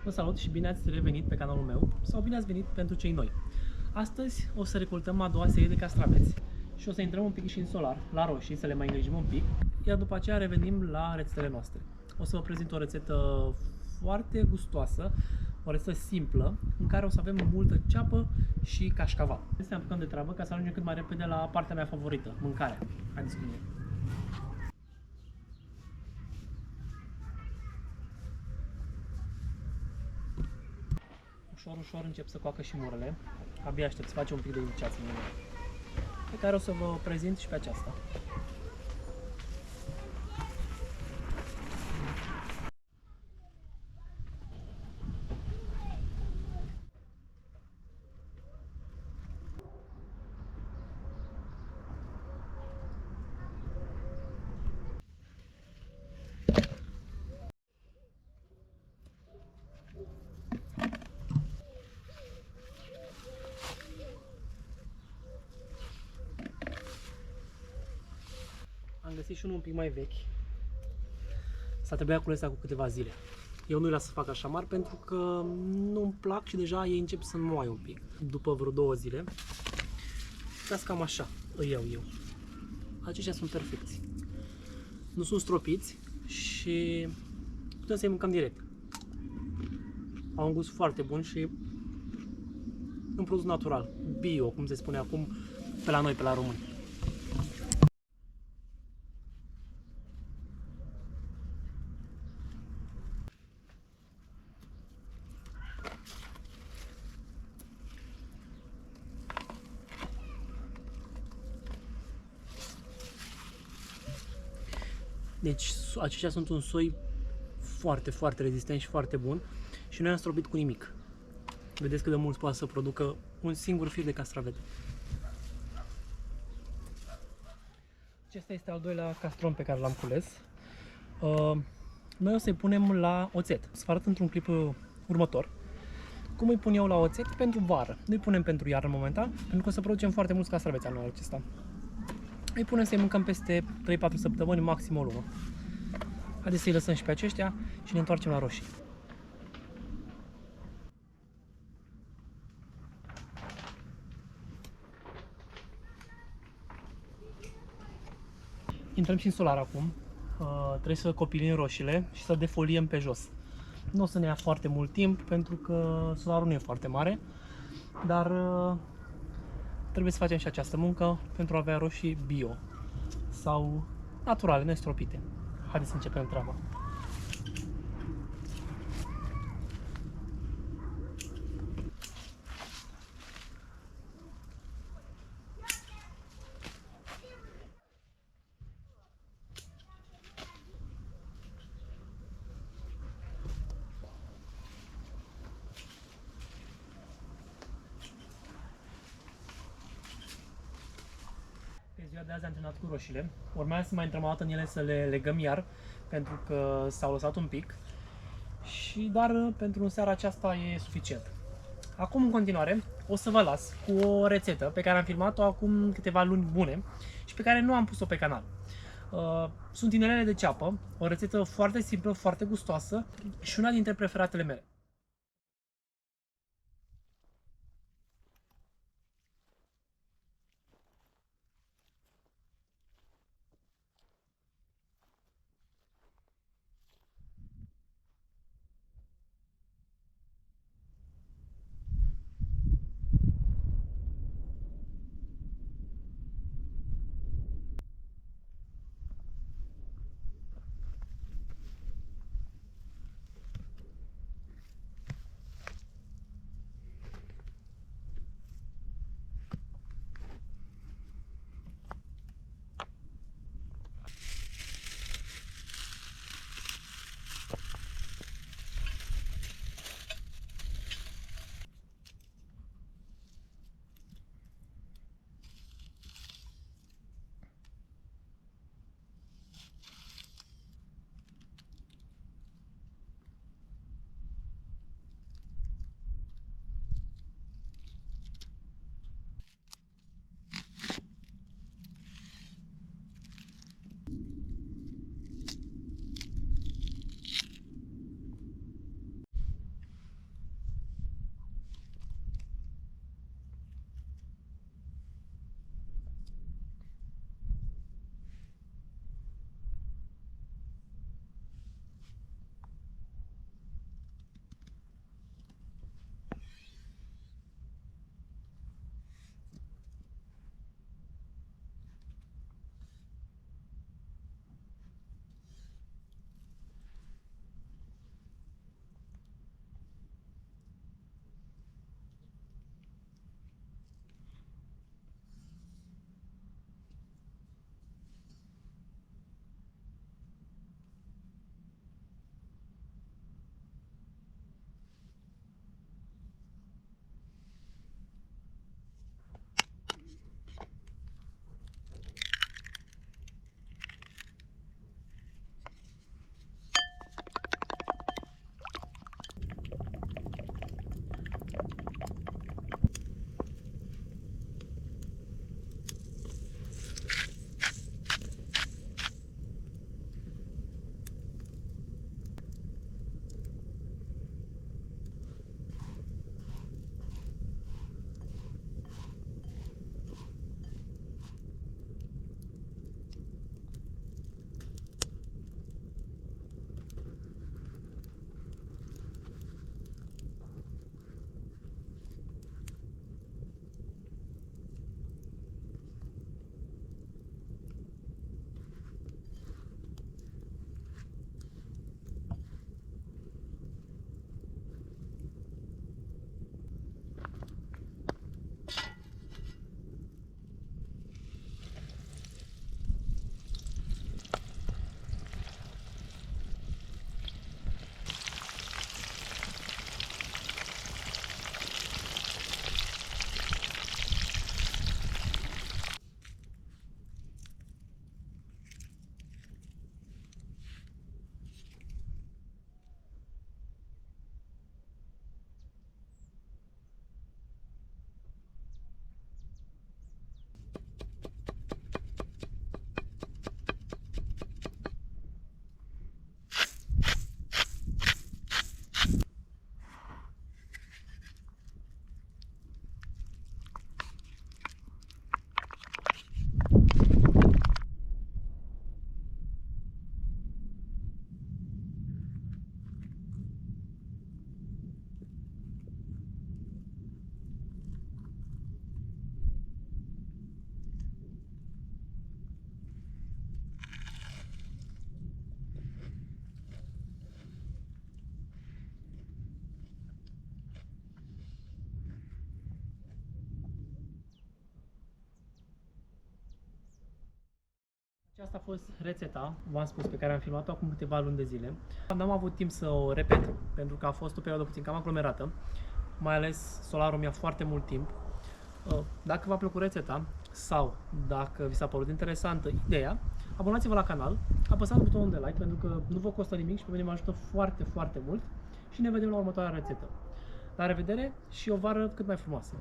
Vă salut și bine ați revenit pe canalul meu sau bine ați venit pentru cei noi. Astăzi o să recoltăm a doua serie de castraveți și o să intrăm un pic și în solar, la roșii, să le mai îngrijim un pic, iar după aceea revenim la rețetele noastre. O să vă prezint o rețetă foarte gustoasă, o rețetă simplă, în care o să avem multă ceapă și cașcaval. Să ne apucăm de treabă ca să ajungem cât mai repede la partea mea favorită, mâncarea. Haideți cu mine! Ușor, ușor încep să coacă și murele. Abia aștept să facem un pic de indicații în ele, pe care o să vă prezint și pe aceasta. Am găsit și unul un pic mai vechi. S-a trebuit cules cu câteva zile. Eu nu-i las să fac așa mari pentru că nu-mi plac și deja ei încep să moaie un pic. După vreo 2 zile, uitați cam așa îi iau eu. Aceștia sunt perfecți. Nu sunt stropiți și putem să-i mâncăm direct. Au un gust foarte bun și un produs natural, bio, cum se spune acum pe la noi, pe la români. Deci aceștia sunt un soi foarte, foarte rezistent și foarte bun și nu i-am stropit cu nimic. Vedeți cât de mult poate să producă un singur fir de castravete. Acesta este al doilea castron pe care l-am cules. Noi o să-i punem la oțet. Să vă arăt într-un clip următor cum îi pun eu la oțet pentru vară. Nu îi punem pentru iarnă momentan, pentru că o să producem foarte mulți castraveți anul acesta. Îi punem să-i mâncăm peste 3-4 săptămâni, maxim o lună. Haideți să-i lăsăm și pe aceștia și ne întoarcem la roșii. Intrăm și în solar acum. Trebuie să copilim roșiile și să defoliem pe jos. Nu o să ne ia foarte mult timp pentru că solarul nu e foarte mare, dar trebuie să facem și această muncă pentru a avea roșii bio sau naturale, nestropite. Haideți să începem treaba. Pe ziua de azi am terminat cu roșiile. Urmează să mai intrăm o dată în ele să le legăm iar, pentru că s-au lăsat un pic. Și dar pentru seara aceasta e suficient. Acum, în continuare, o să vă las cu o rețetă pe care am filmat-o acum câteva luni bune și pe care nu am pus-o pe canal. Sunt inelele de ceapă, o rețetă foarte simplă, foarte gustoasă și una dintre preferatele mele. Asta a fost rețeta, v-am spus, pe care am filmat-o acum câteva luni de zile. N-am avut timp să o repet, pentru că a fost o perioadă puțin cam aglomerată, mai ales solarul mi-a foarte mult timp. Dacă v-a plăcut rețeta sau dacă vi s-a părut interesantă ideea, abonați-vă la canal, apăsați butonul de like pentru că nu vă costă nimic și pe mine mă ajută foarte, foarte mult și ne vedem la următoarea rețetă. La revedere și o vară cât mai frumoasă!